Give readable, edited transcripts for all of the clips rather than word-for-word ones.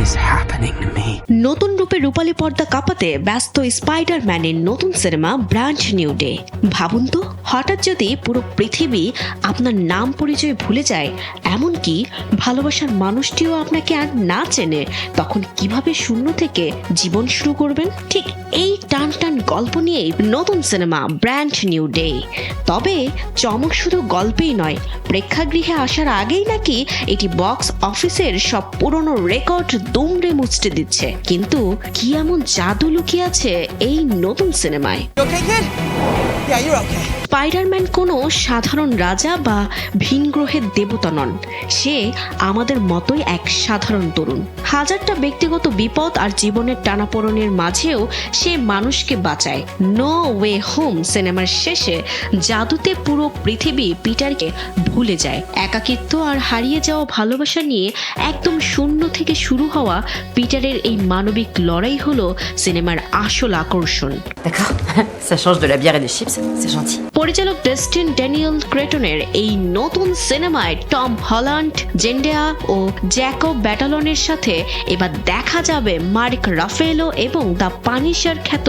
is happening to me? নতুন রূপে রূপালী পর্দা কাঁপাতে ব্যস্ত স্পাইডারম্যানের নতুন সিনেমা ব্র্যান্ড নিউ ডে। ভাবুন তো, হঠাৎ যদি পুরো পৃথিবী আপনার নাম পরিচয় ভুলে যায়, এমনকি ভালোবাসার মানুষটিও আপনাকে আর না চেনে, তখন কিভাবে শূন্য থেকে জীবন শুরু করবেন? ঠিক এই টান টান গল্প নিয়েই নতুন সিনেমা ব্র্যান্ড নিউ ডে। তবে চমক শুধু গল্পেই নয়, প্রেক্ষাগৃহে আসার আগেই নাকি এটি বক্স অফিসের সব পুরনো রেকর্ড দুমড়ে মুচড়ে দিচ্ছে। কিন্তু কি এমন জাদু লুকিয়ে আছে এই নতুন সিনেমায়? স্পাইডারম্যান কোনো সাধারণ রাজা বা ভিন গ্রহের দেবতা নন। সে আমাদের মতোই এক সাধারণ তরুণ। হাজারটা ব্যক্তিগত বিপদ আর জীবনের টানাপোড়েনের মাঝেও সে মানুষকে বাঁচায়। নো ওয়ে হোম সিনেমার শেষে জাদুতে পুরো পৃথিবী পিটারকে ভুলে যায়। একাকিত্ব আর হারিয়ে যাওয়া ভালোবাসা নিয়ে একদম শূন্য থেকে শুরু হওয়া পিটারের এই মানবিক লড়াই হলো সিনেমার আসল আকর্ষণ। D'accord, ça change de la bière et des chips, c'est gentil. পরিচালক ডেস্টিন ড্যানিয়েল ক্রেটনের এই নতুন সিনেমায় টম হল্যান্ড, জেন্ডেয়া ও জ্যাকব ব্যাটালনের সাথে এবার দেখা যাবে মার্ক রাফেলো এবং দ্য পানিশার খ্যাত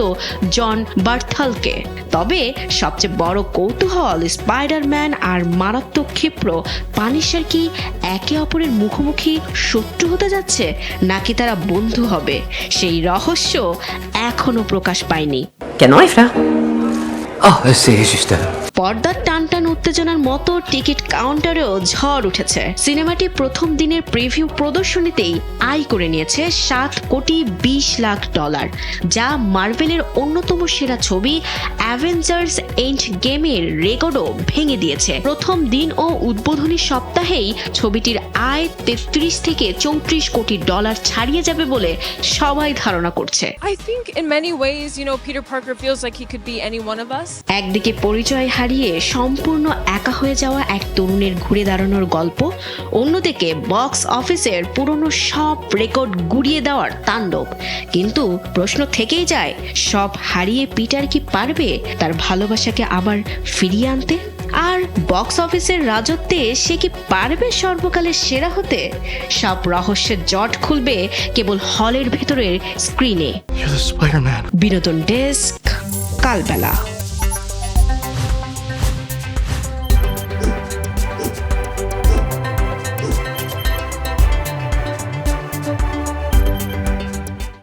জন বার্থালকে। তবে সবচেয়ে বড় কৌতূহল, স্পাইডারম্যান আর মারাত্মক ক্ষিপ্র পানিশার কি একে অপরের মুখোমুখি শত্রু হতে যাচ্ছে, নাকি তারা বন্ধু হবে? সেই রহস্য এখনো প্রকাশ পায়নি। Canon et fleurs. Oh, c'est juste. পর্দার টান টান উত্তেজনার মতো টিকিট কাউন্টারেও ঝড় উঠেছে। সিনেমাটি প্রথম দিনের প্রিভিউ প্রদর্শনীতেই আয় করে নিয়েছে $7.20 কোটি, যা মার্ভেলের অন্যতম সেরা ছবি অ্যাভেঞ্জার্স এন্ড গেমের রেকর্ডও ভেঙে দিয়েছে। প্রথম দিন ও উদ্বোধনী সপ্তাহেই ছবিটির আয় $33 থেকে $34 কোটি ছাড়িয়ে যাবে বলে সবাই ধারণা করছে। I think in many ways, Peter Parker feels like he could be any one of us. একদিকে পরিচয় হারিয়ে সম্পূর্ণ একা হয়ে যাওয়া এক তরুণের ঘুরে দাঁড়ানোর গল্প, অন্যদিকে বক্স অফিসের পুরনো সব রেকর্ড গুড়িয়ে দেওয়ার তাণ্ডব। কিন্তু প্রশ্ন থেকেই যায়, সব হারিয়ে পিটার কি পারবে তার ভালোবাসাকে আবার ফিরিয়ে আনতে? আর বক্স অফিসের রাজত্বে সে কি পারবে সর্বকালের সেরা হতে? সব রহস্যের জট খুলবে কেবল হলের ভেতরের স্ক্রিনে। You're the Spider-Man. বিনোদন ডেস্ক, কালবেলা।